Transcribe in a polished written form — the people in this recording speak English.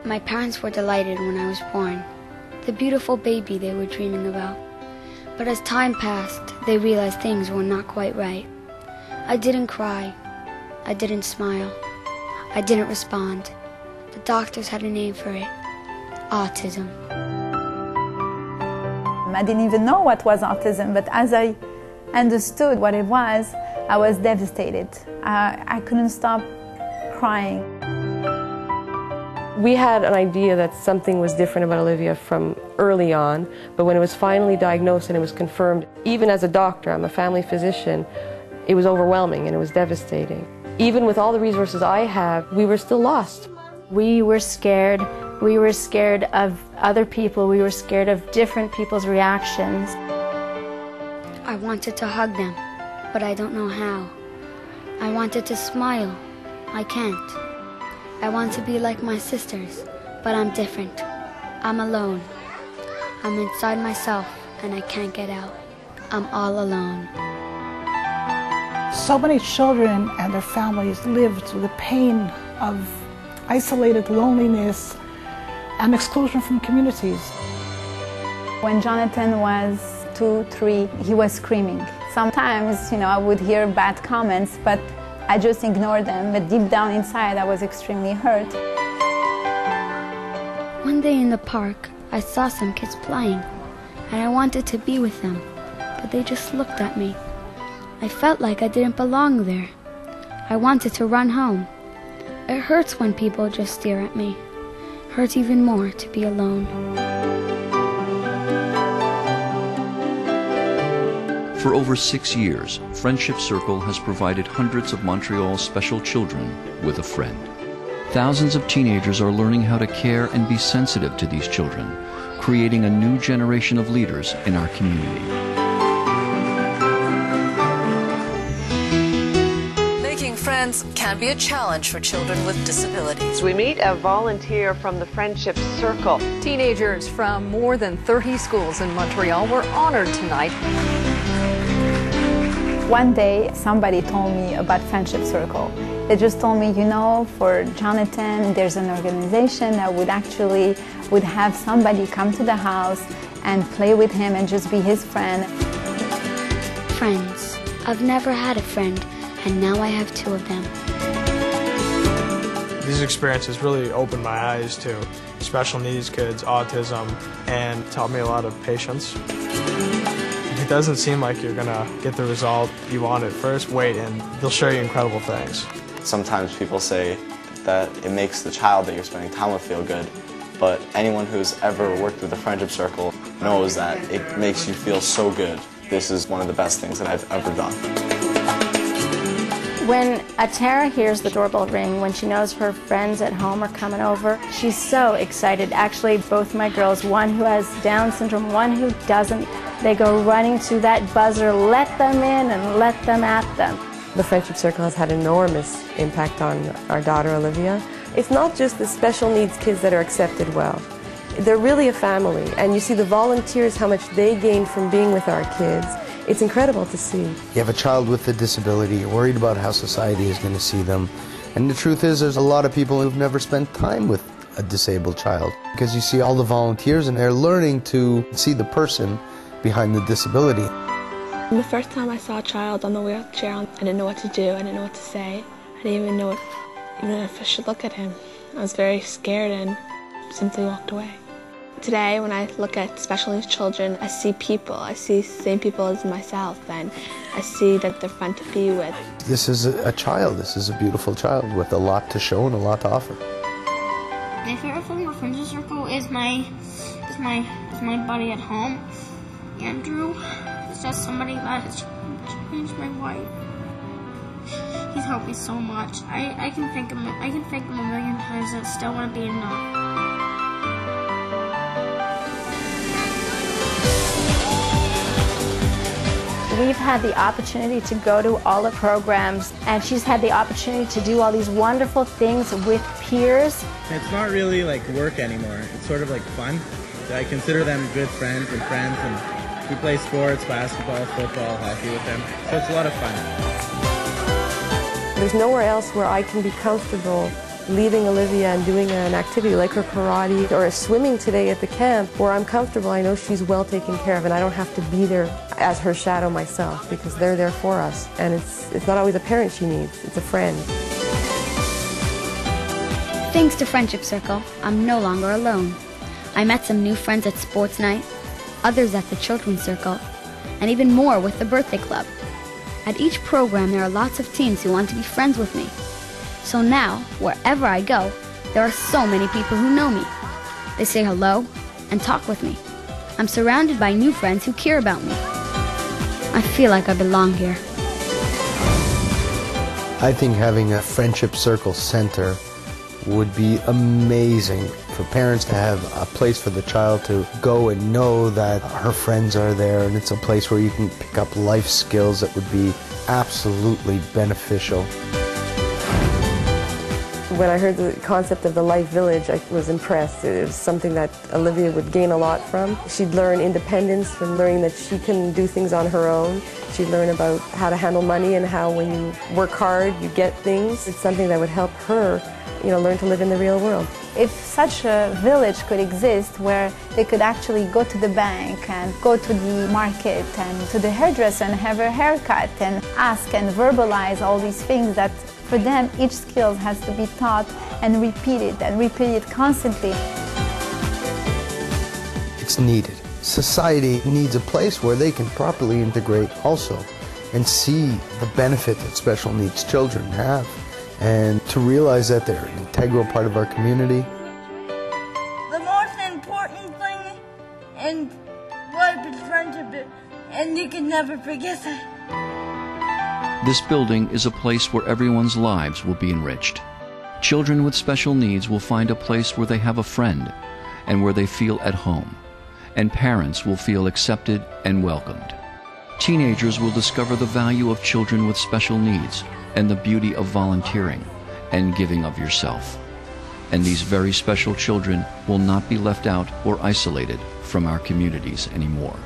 My parents were delighted when I was born, the beautiful baby they were dreaming about. But as time passed, they realized things were not quite right. I didn't cry. I didn't smile. I didn't respond. The doctors had a name for it: autism. I didn't even know what was autism, but as I understood what it was, I was devastated. I couldn't stop crying. We had an idea that something was different about Olivia from early on, but when it was finally diagnosed and it was confirmed, even as a doctor, I'm a family physician, it was overwhelming and it was devastating. Even with all the resources I have, we were still lost. We were scared. We were scared of other people. We were scared of different people's reactions. I wanted to hug them, but I don't know how. I wanted to smile. I can't. I want to be like my sisters, but I'm different. I'm alone. I'm inside myself, and I can't get out. I'm all alone. So many children and their families live through the pain of isolated loneliness and exclusion from communities. When Jonathan was 2, 3, he was screaming. Sometimes, I would hear bad comments, but I just ignored them. But deep down inside, I was extremely hurt. One day in the park, I saw some kids playing, and I wanted to be with them, but they just looked at me. I felt like I didn't belong there. I wanted to run home. It hurts when people just stare at me. Hurts even more to be alone. For over 6 years, Friendship Circle has provided hundreds of Montreal's special children with a friend. Thousands of teenagers are learning how to care and be sensitive to these children, creating a new generation of leaders in our community. Friends can be a challenge for children with disabilities. We meet a volunteer from the Friendship Circle. Teenagers from more than 30 schools in Montreal were honored tonight. One day, somebody told me about Friendship Circle. They just told me, for Jonathan, there's an organization that would have somebody come to the house and play with him and just be his friend. Friends. I've never had a friend, and now I have 2 of them. These experiences really opened my eyes to special needs kids, autism, and taught me a lot of patience. It doesn't seem like you're gonna get the result you want at first. Wait, and they'll show you incredible things. Sometimes people say that it makes the child that you're spending time with feel good, but anyone who's ever worked with the Friendship Circle knows that it makes you feel so good. This is one of the best things that I've ever done. When Tara hears the doorbell ring, when she knows her friends at home are coming over, she's so excited. Actually, both my girls, one who has Down syndrome, one who doesn't, they go running to that buzzer, let them in and let them at them. The Friendship Circle has had enormous impact on our daughter Olivia. It's not just the special needs kids that are accepted well. They're really a family, and you see the volunteers, how much they gain from being with our kids. It's incredible to see. You have a child with a disability, you're worried about how society is going to see them. And the truth is, there's a lot of people who've never spent time with a disabled child. Because you see all the volunteers and they're learning to see the person behind the disability. The first time I saw a child on the wheelchair, I didn't know what to do, I didn't know what to say. I didn't even know even if I should look at him. I was very scared and simply walked away. Today, when I look at special needs children, I see people. I see the same people as myself, and I see that they're fun to be with. This is a child. This is a beautiful child with a lot to show and a lot to offer. My favorite thing with Friendship Circle is my buddy at home, Andrew. It's just somebody that has changed my life. He's helped me so much. I can thank him a million times, and it still wouldn't be enough. We've had the opportunity to go to all the programs, and she's had the opportunity to do all these wonderful things with peers. It's not really like work anymore. It's sort of like fun. I consider them good friends, and we play sports, basketball, football, hockey with them. So it's a lot of fun. There's nowhere else where I can be comfortable leaving Olivia and doing an activity like her karate or swimming today at the camp where I'm comfortable, I know she's well taken care of and I don't have to be there as her shadow myself because they're there for us. And it's not always a parent she needs, it's a friend. Thanks to Friendship Circle, I'm no longer alone. I met some new friends at sports night, others at the Children's Circle, and even more with the birthday club. At each program, there are lots of teens who want to be friends with me. So now, wherever I go, there are so many people who know me. They say hello and talk with me. I'm surrounded by new friends who care about me. I feel like I belong here. I think having a Friendship Circle Center would be amazing for parents to have a place for the child to go and know that her friends are there, and it's a place where you can pick up life skills that would be absolutely beneficial. When I heard the concept of the Life Village, I was impressed. It was something that Olivia would gain a lot from. She'd learn independence from learning that she can do things on her own. She'd learn about how to handle money and how when you work hard, you get things. It's something that would help her, learn to live in the real world. If such a village could exist where they could actually go to the bank and go to the market and to the hairdresser and have a haircut and ask and verbalize all these things that for them each skill has to be taught and repeated constantly. It's needed. Society needs a place where they can properly integrate also and see the benefit that special needs children have, and to realize that they're an integral part of our community. The most important thing in life is friendship, and you can never forget that. This building is a place where everyone's lives will be enriched. Children with special needs will find a place where they have a friend and where they feel at home, and parents will feel accepted and welcomed. Teenagers will discover the value of children with special needs and the beauty of volunteering and giving of yourself. And these very special children will not be left out or isolated from our communities anymore.